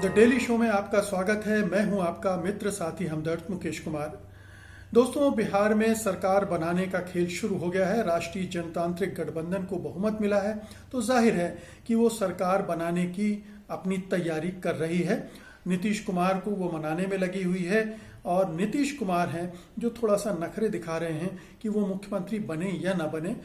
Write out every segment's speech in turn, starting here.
The daily show में आपका स्वागत है। मैं हूं आपका मित्र साथी हमदर्द मुकेश कुमार। दोस्तों, बिहार में सरकार बनाने का खेल शुरू हो गया है। राष्ट्रीय जनतांत्रिक गठबंधन को बहुमत मिला है, तो जाहिर है कि वो सरकार बनाने की अपनी तैयारी कर रही है। नीतीश कुमार को वो मनाने में लगी हुई है और नीतीश कुमार हैं जो थोड़ा सा नखरे दिखा रहे हैं कि वो मुख्यमंत्री बने या ना बने।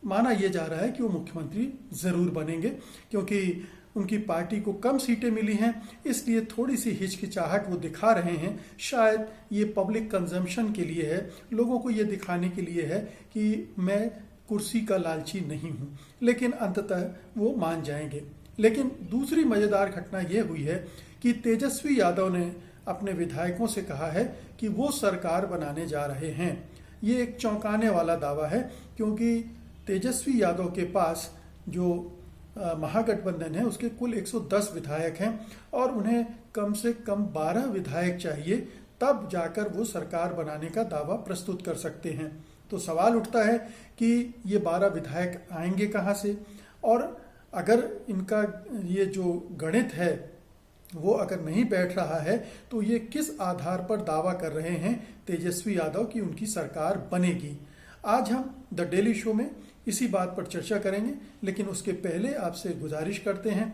माना यह जा रहा है कि वो मुख्यमंत्री जरूर बनेंगे, क्योंकि उनकी पार्टी को कम सीटें मिली हैं, इसलिए थोड़ी सी हिचकिचाहट वो दिखा रहे हैं। शायद ये पब्लिक कंजम्पशन के लिए है, लोगों को ये दिखाने के लिए है कि मैं कुर्सी का लालची नहीं हूं, लेकिन अंततः वो मान जाएंगे। लेकिन दूसरी मजेदार घटना ये हुई है कि तेजस्वी यादव ने अपने विधायकों से कहा है कि वो सरकार बनाने जा रहे हैं। ये एक चौंकाने वाला दावा है, क्योंकि तेजस्वी यादव के पास जो महागठबंधन है उसके कुल 110 विधायक हैं और उन्हें कम से कम 12 विधायक चाहिए, तब जाकर वो सरकार बनाने का दावा प्रस्तुत कर सकते हैं। तो सवाल उठता है कि ये 12 विधायक आएंगे कहाँ से, और अगर इनका ये जो गणित है वो अगर नहीं बैठ रहा है तो ये किस आधार पर दावा कर रहे हैं तेजस्वी यादव की उनकी सरकार बनेगी। आज हम द डेली शो में इसी बात पर चर्चा करेंगे, लेकिन उसके पहले आपसे गुजारिश करते हैं।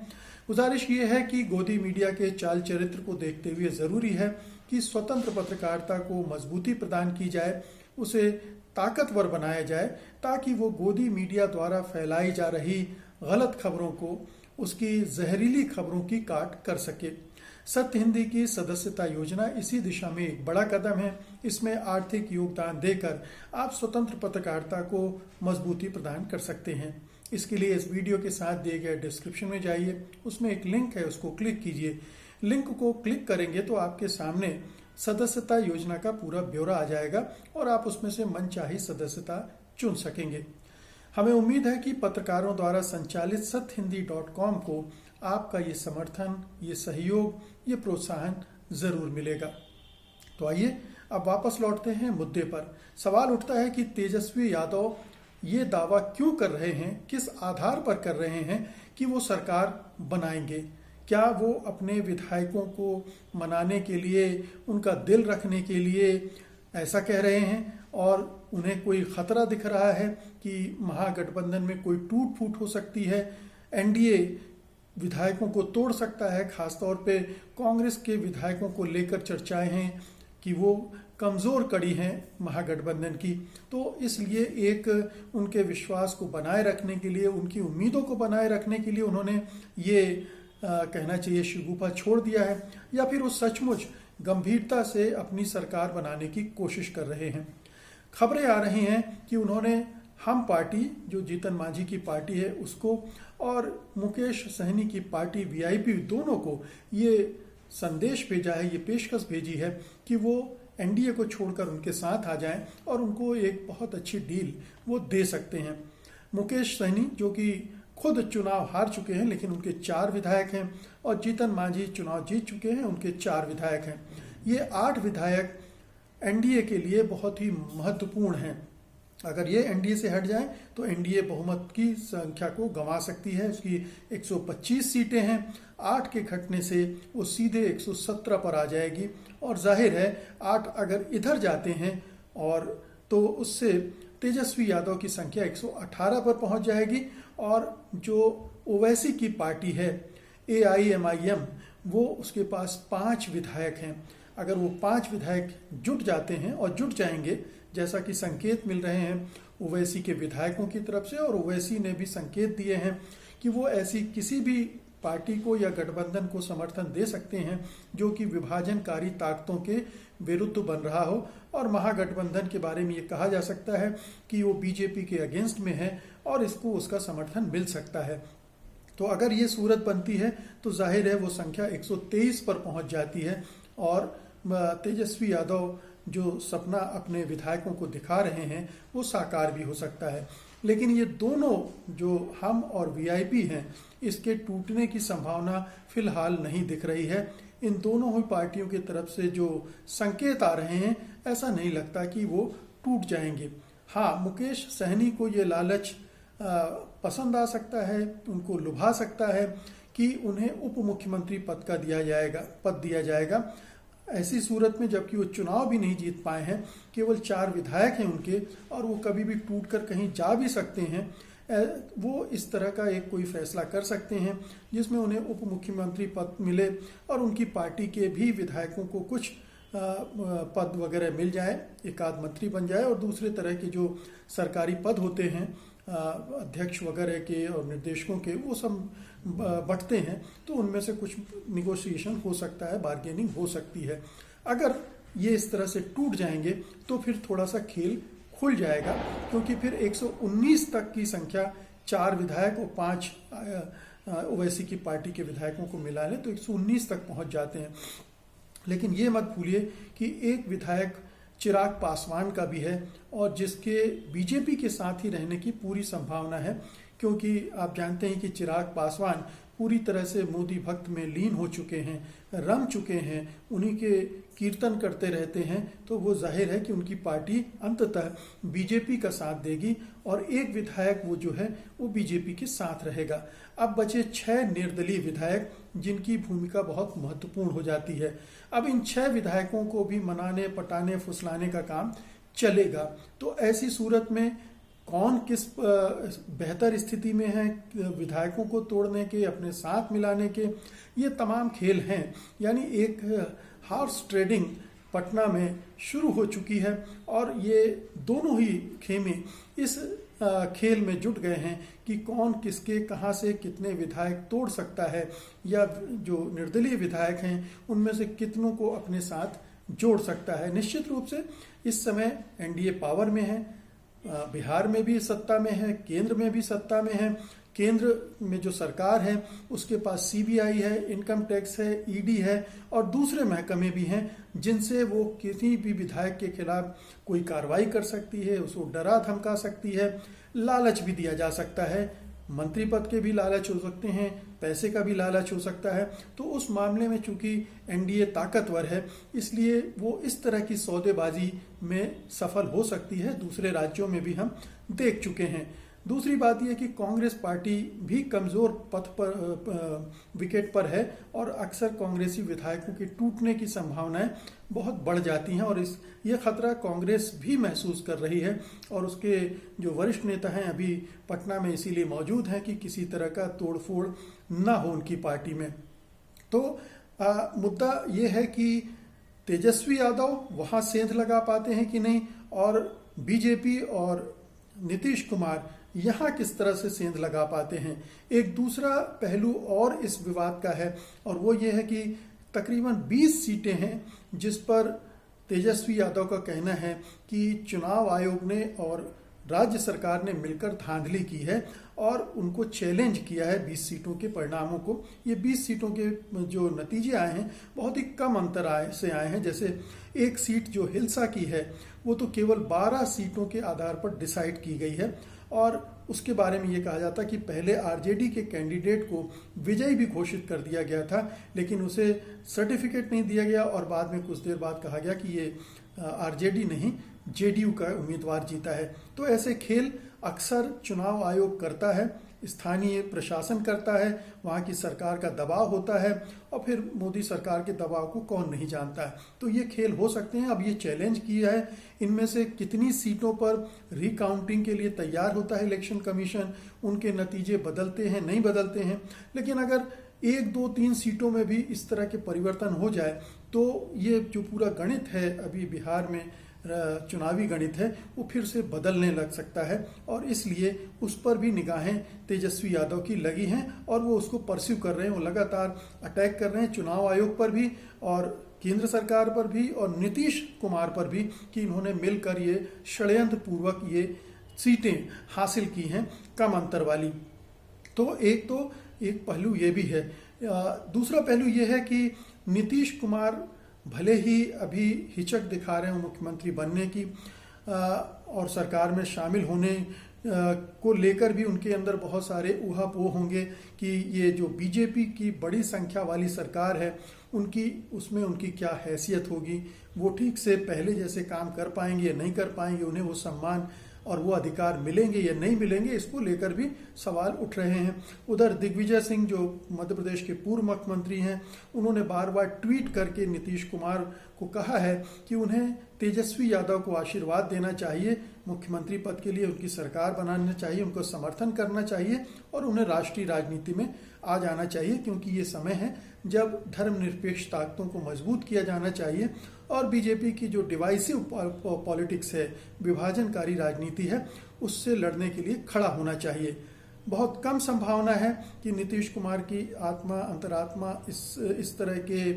गुजारिश ये है कि गोदी मीडिया के चाल चरित्र को देखते हुए ज़रूरी है कि स्वतंत्र पत्रकारिता को मजबूती प्रदान की जाए, उसे ताकतवर बनाया जाए, ताकि वो गोदी मीडिया द्वारा फैलाई जा रही गलत खबरों को, उसकी जहरीली खबरों की काट कर सके। सत्य हिंदी की सदस्यता योजना इसी दिशा में एक बड़ा कदम है। इसमें आर्थिक योगदान देकर आप स्वतंत्र पत्रकारिता को मजबूती प्रदान कर सकते हैं। इसके लिए इस वीडियो के साथ दिए गए डिस्क्रिप्शन में जाइए, उसमें एक लिंक है, उसको क्लिक कीजिए। लिंक को क्लिक करेंगे तो आपके सामने सदस्यता योजना का पूरा ब्यौरा आ जाएगा और आप उसमें से मनचाही सदस्यता चुन सकेंगे। हमें उम्मीद है कि पत्रकारों द्वारा संचालित सत्यहिंदी.com को आपका ये समर्थन, ये सहयोग, ये प्रोत्साहन जरूर मिलेगा। तो आइए अब वापस लौटते हैं मुद्दे पर। सवाल उठता है कि तेजस्वी यादव ये दावा क्यों कर रहे हैं, किस आधार पर कर रहे हैं कि वो सरकार बनाएंगे। क्या वो अपने विधायकों को मनाने के लिए, उनका दिल रखने के लिए ऐसा कह रहे हैं, और उन्हें कोई खतरा दिख रहा है कि महागठबंधन में कोई टूट फूट हो सकती है, एनडीए विधायकों को तोड़ सकता है। खासतौर पे कांग्रेस के विधायकों को लेकर चर्चाएं हैं कि वो कमजोर कड़ी हैं महागठबंधन की, तो इसलिए एक उनके विश्वास को बनाए रखने के लिए, उनकी उम्मीदों को बनाए रखने के लिए उन्होंने ये कहना चाहिए शगुफा छोड़ दिया है, या फिर वो सचमुच गंभीरता से अपनी सरकार बनाने की कोशिश कर रहे हैं। खबरें आ रही हैं कि उन्होंने हम पार्टी, जो जीतन मांझी की पार्टी है, उसको और मुकेश सहनी की पार्टी वीआईपी, दोनों को ये संदेश भेजा है, ये पेशकश भेजी है कि वो एनडीए को छोड़कर उनके साथ आ जाएं और उनको एक बहुत अच्छी डील वो दे सकते हैं। मुकेश सहनी जो कि खुद चुनाव हार चुके हैं, लेकिन उनके 4 विधायक हैं, और जीतन मांझी चुनाव जीत चुके हैं, उनके 4 विधायक हैं। ये 8 विधायक एनडीए के लिए बहुत ही महत्वपूर्ण हैं। अगर ये एनडीए से हट जाए तो एनडीए बहुमत की संख्या को गंवा सकती है। उसकी 125 सीटें हैं, 8 के घटने से वो सीधे 117 पर आ जाएगी, और जाहिर है 8 अगर इधर जाते हैं और तो उससे तेजस्वी यादव की संख्या 118 पर पहुंच जाएगी, और जो ओवैसी की पार्टी है AIMIM, वो उसके पास 5 विधायक हैं। अगर वो 5 विधायक जुट जाते हैं और जुट जाएंगे, जैसा कि संकेत मिल रहे हैं ओवैसी के विधायकों की तरफ से, और ओवैसी ने भी संकेत दिए हैं कि वो ऐसी किसी भी पार्टी को या गठबंधन को समर्थन दे सकते हैं जो कि विभाजनकारी ताकतों के विरुद्ध बन रहा हो, और महागठबंधन के बारे में ये कहा जा सकता है कि वो बीजेपी के अगेंस्ट में है और इसको उसका समर्थन मिल सकता है। तो अगर ये सूरत बनती है तो जाहिर है वो संख्या 123 पर पहुंच जाती है, और तेजस्वी यादव जो सपना अपने विधायकों को दिखा रहे हैं वो साकार भी हो सकता है। लेकिन ये दोनों जो हम और वीआईपी हैं, इसके टूटने की संभावना फिलहाल नहीं दिख रही है। इन दोनों ही पार्टियों की तरफ से जो संकेत आ रहे हैं, ऐसा नहीं लगता कि वो टूट जाएंगे। हाँ, मुकेश सहनी को ये लालच पसंद आ सकता है, उनको लुभा सकता है कि उन्हें उप मुख्यमंत्री पद दिया जाएगा। ऐसी सूरत में जबकि वो चुनाव भी नहीं जीत पाए हैं, केवल 4 विधायक हैं उनके और वो कभी भी टूटकर कहीं जा भी सकते हैं, वो इस तरह का एक कोई फैसला कर सकते हैं जिसमें उन्हें उप मुख्यमंत्री पद मिले और उनकी पार्टी के भी विधायकों को कुछ पद वगैरह मिल जाए, एक आध मंत्री बन जाए और दूसरे तरह के जो सरकारी पद होते हैं अध्यक्ष वगैरह के और निर्देशकों के, वो सब बंटते हैं, तो उनमें से कुछ निगोशिएशन हो सकता है, बार्गेनिंग हो सकती है। अगर ये इस तरह से टूट जाएंगे तो फिर थोड़ा सा खेल खुल जाएगा, क्योंकि फिर 119 तक की संख्या 4 विधायक और 5 ओवैसी की पार्टी के विधायकों को मिला लें तो 119 तक पहुंच जाते हैं। लेकिन ये मत भूलिए कि एक विधायक चिराग पासवान का भी है और जिसके बीजेपी के साथ ही रहने की पूरी संभावना है, क्योंकि आप जानते हैं कि चिराग पासवान पूरी तरह से मोदी भक्त में लीन हो चुके हैं, रम चुके हैं, उन्हीं के कीर्तन करते रहते हैं, तो वो जाहिर है कि उनकी पार्टी अंततः बीजेपी का साथ देगी और एक विधायक वो जो है वो बीजेपी के साथ रहेगा। अब बचे 6 निर्दलीय विधायक जिनकी भूमिका बहुत महत्वपूर्ण हो जाती है। अब इन 6 विधायकों को भी मनाने, पटाने, फुसलाने का काम चलेगा। तो ऐसी सूरत में कौन किस बेहतर स्थिति में है विधायकों को तोड़ने के, अपने साथ मिलाने के, ये तमाम खेल हैं। यानी एक हॉर्स ट्रेडिंग पटना में शुरू हो चुकी है और ये दोनों ही खेमे इस खेल में जुट गए हैं कि कौन किसके कहां से कितने विधायक तोड़ सकता है, या जो निर्दलीय विधायक हैं उनमें से कितनों को अपने साथ जोड़ सकता है। निश्चित रूप से इस समय एनडीए पावर में है, बिहार में भी सत्ता में है, केंद्र में भी सत्ता में है। केंद्र में जो सरकार है उसके पास सीबीआई है, इनकम टैक्स है, ईडी है और दूसरे महकमे भी हैं जिनसे वो किसी भी विधायक के खिलाफ कोई कार्रवाई कर सकती है, उसको डरा धमका सकती है, लालच भी दिया जा सकता है, मंत्री पद के भी लालच हो सकते हैं, पैसे का भी लालच हो सकता है। तो उस मामले में चूंकि एनडीए ताकतवर है इसलिए वो इस तरह की सौदेबाजी में सफल हो सकती है। दूसरे राज्यों में भी हम देख चुके हैं। दूसरी बात यह कि कांग्रेस पार्टी भी कमजोर पथ पर विकेट पर है और अक्सर कांग्रेसी विधायकों के टूटने की संभावनाएं बहुत बढ़ जाती हैं और ये खतरा कांग्रेस भी महसूस कर रही है और उसके जो वरिष्ठ नेता हैं अभी पटना में इसीलिए मौजूद हैं कि किसी तरह का तोड़फोड़ ना हो उनकी पार्टी में। तो मुद्दा ये है कि तेजस्वी यादव वहां सेंध लगा पाते हैं कि नहीं, और बीजेपी और नीतीश कुमार यहां किस तरह से सेंध लगा पाते हैं। एक दूसरा पहलू और इस विवाद का है और वो ये है कि तकरीबन 20 सीटें हैं जिस पर तेजस्वी यादव का कहना है कि चुनाव आयोग ने और राज्य सरकार ने मिलकर धांधली की है और उनको चैलेंज किया है 20 सीटों के परिणामों को। ये 20 सीटों के जो नतीजे आए हैं बहुत ही कम अंतर से आए हैं। जैसे एक सीट जो हिल्सा की है वो तो केवल 12 सीटों के आधार पर डिसाइड की गई है और उसके बारे में ये कहा जाता कि पहले आरजेडी के कैंडिडेट को विजयी भी घोषित कर दिया गया था, लेकिन उसे सर्टिफिकेट नहीं दिया गया और बाद में कुछ देर बाद कहा गया कि ये आरजेडी नहीं जेडीयू का उम्मीदवार जीता है। तो ऐसे खेल अक्सर चुनाव आयोग करता है, स्थानीय प्रशासन करता है, वहाँ की सरकार का दबाव होता है और फिर मोदी सरकार के दबाव को कौन नहीं जानता है। तो ये खेल हो सकते हैं। अब ये चैलेंज किया है, इनमें से कितनी सीटों पर रिकाउंटिंग के लिए तैयार होता है इलेक्शन कमीशन, उनके नतीजे बदलते हैं नहीं बदलते हैं। लेकिन अगर 1, 2, 3 सीटों में भी इस तरह के परिवर्तन हो जाए तो ये जो पूरा गणित है अभी बिहार में चुनावी गणित है वो फिर से बदलने लग सकता है और इसलिए उस पर भी निगाहें तेजस्वी यादव की लगी हैं और वो उसको परस्यू कर रहे हैं। वो लगातार अटैक कर रहे हैं चुनाव आयोग पर भी और केंद्र सरकार पर भी और नीतीश कुमार पर भी कि इन्होंने मिलकर ये षड्यंत्र पूर्वक ये सीटें हासिल की हैं कम अंतर वाली। तो एक पहलू ये भी है। दूसरा पहलू ये है कि नीतीश कुमार भले ही अभी हिचक दिखा रहे हैं मुख्यमंत्री बनने की और सरकार में शामिल होने को लेकर भी उनके अंदर बहुत सारे ऊहापोह होंगे कि ये जो बीजेपी की बड़ी संख्या वाली सरकार है उसमें उनकी क्या हैसियत होगी, वो ठीक से पहले जैसे काम कर पाएंगे या नहीं कर पाएंगे, उन्हें वो सम्मान और वो अधिकार मिलेंगे या नहीं मिलेंगे, इसको लेकर भी सवाल उठ रहे हैं। उधर दिग्विजय सिंह जो मध्य प्रदेश के पूर्व मुख्यमंत्री हैं, उन्होंने बार बार ट्वीट करके नीतीश कुमार को कहा है कि उन्हें तेजस्वी यादव को आशीर्वाद देना चाहिए, मुख्यमंत्री पद के लिए उनकी सरकार बनाना चाहिए, उनको समर्थन करना चाहिए और उन्हें राष्ट्रीय राजनीति में आ जाना चाहिए, क्योंकि ये समय है जब धर्मनिरपेक्ष ताकतों को मजबूत किया जाना चाहिए और बीजेपी की जो डिवाइसिव पॉलिटिक्स है, विभाजनकारी राजनीति है, उससे लड़ने के लिए खड़ा होना चाहिए। बहुत कम संभावना है कि नीतीश कुमार की अंतरात्मा इस तरह के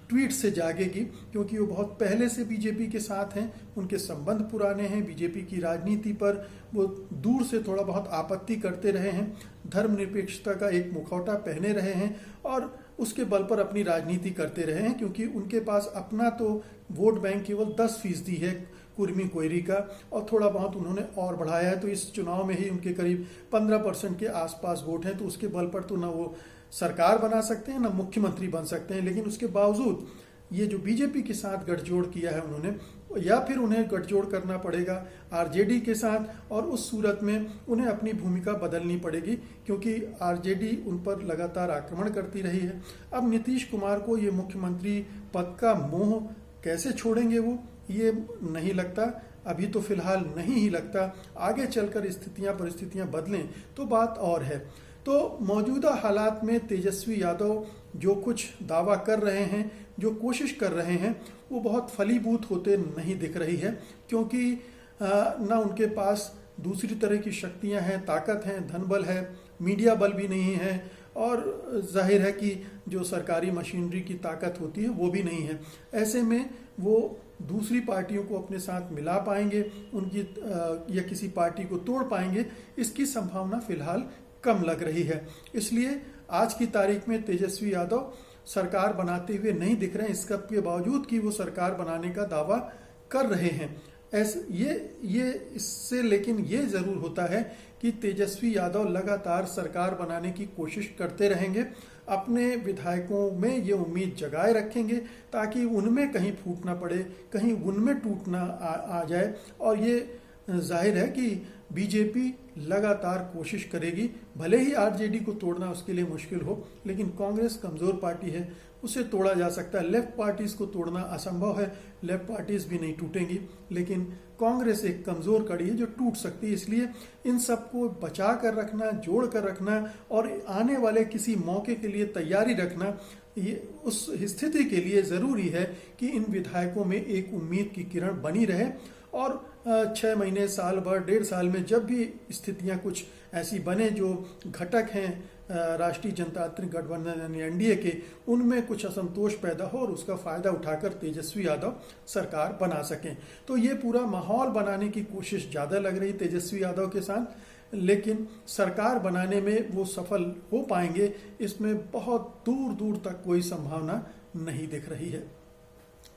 ट्वीट से जागेगी, क्योंकि वो बहुत पहले से बीजेपी के साथ हैं, उनके संबंध पुराने हैं, बीजेपी की राजनीति पर वो दूर से थोड़ा बहुत आपत्ति करते रहे हैं, धर्मनिरपेक्षता का एक मुखौटा पहने रहे हैं और उसके बल पर अपनी राजनीति करते रहे हैं, क्योंकि उनके पास अपना तो वोट बैंक केवल 10% है कुर्मी कोयरी का, और थोड़ा बहुत उन्होंने और बढ़ाया है। तो इस चुनाव में ही उनके करीब 15% के आसपास वोट हैं, तो उसके बल पर तो ना वो सरकार बना सकते हैं ना मुख्यमंत्री बन सकते हैं। लेकिन उसके बावजूद ये जो बीजेपी के साथ गठजोड़ किया है उन्होंने, या फिर उन्हें गठजोड़ करना पड़ेगा आरजेडी के साथ, और उस सूरत में उन्हें अपनी भूमिका बदलनी पड़ेगी, क्योंकि आरजेडी उन पर लगातार आक्रमण करती रही है। अब नीतीश कुमार को ये मुख्यमंत्री पद का मोह कैसे छोड़ेंगे वो, ये नहीं लगता, अभी तो फिलहाल नहीं ही लगता। आगे चलकर परिस्थितियां बदलें तो बात और है। तो मौजूदा हालात में तेजस्वी यादव जो कुछ दावा कर रहे हैं, जो कोशिश कर रहे हैं, वो बहुत फलीभूत होते नहीं दिख रही है, क्योंकि ना उनके पास दूसरी तरह की शक्तियां हैं, ताकत है, धन बल है, मीडिया बल भी नहीं है, और जाहिर है कि जो सरकारी मशीनरी की ताकत होती है वो भी नहीं है। ऐसे में वो दूसरी पार्टियों को अपने साथ मिला पाएंगे, उनकी या किसी पार्टी को तोड़ पाएंगे, इसकी संभावना फिलहाल कम लग रही है। इसलिए आज की तारीख में तेजस्वी यादव सरकार बनाते हुए नहीं दिख रहे हैं, इसके बावजूद कि वो सरकार बनाने का दावा कर रहे हैं। इससे लेकिन ये जरूर होता है कि तेजस्वी यादव लगातार सरकार बनाने की कोशिश करते रहेंगे, अपने विधायकों में ये उम्मीद जगाए रखेंगे ताकि उनमें कहीं फूट ना पड़े, कहीं उनमें टूट ना आ जाए। और ये जाहिर है कि बीजेपी लगातार कोशिश करेगी, भले ही आरजेडी को तोड़ना उसके लिए मुश्किल हो, लेकिन कांग्रेस कमजोर पार्टी है, उसे तोड़ा जा सकता है। लेफ्ट पार्टीज को तोड़ना असंभव है, लेफ्ट पार्टीज भी नहीं टूटेंगी, लेकिन कांग्रेस एक कमजोर कड़ी है जो टूट सकती है। इसलिए इन सबको बचा कर रखना, जोड़ कर रखना और आने वाले किसी मौके के लिए तैयारी रखना, ये उस स्थिति के लिए जरूरी है कि इन विधायकों में एक उम्मीद की किरण बनी रहे। और 6 महीने, साल भर, 1.5 साल में जब भी स्थितियां कुछ ऐसी बने जो घटक हैं राष्ट्रीय जनतांत्रिक गठबंधन यानी एनडीए के, उनमें कुछ असंतोष पैदा हो और उसका फायदा उठाकर तेजस्वी यादव सरकार बना सकें, तो ये पूरा माहौल बनाने की कोशिश ज्यादा लग रही तेजस्वी यादव के साथ। लेकिन सरकार बनाने में वो सफल हो पाएंगे, इसमें बहुत दूर दूर तक कोई संभावना नहीं दिख रही है।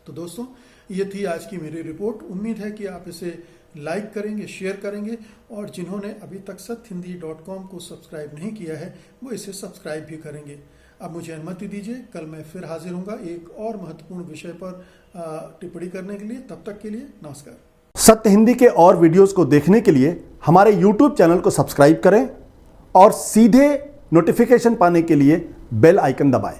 तो दोस्तों, ये थी आज की मेरी रिपोर्ट। उम्मीद है कि आप इसे लाइक करेंगे, शेयर करेंगे, और जिन्होंने अभी तक satyhindi.com को सब्सक्राइब नहीं किया है वो इसे सब्सक्राइब भी करेंगे। अब मुझे अनुमति दीजिए, कल मैं फिर हाजिर होऊंगा एक और महत्वपूर्ण विषय पर टिप्पणी करने के लिए। तब तक के लिए नमस्कार। सत्य हिंदी के और वीडियोस को देखने के लिए हमारे YouTube चैनल को सब्सक्राइब करें और सीधे नोटिफिकेशन पाने के लिए बेल आइकन दबाएं।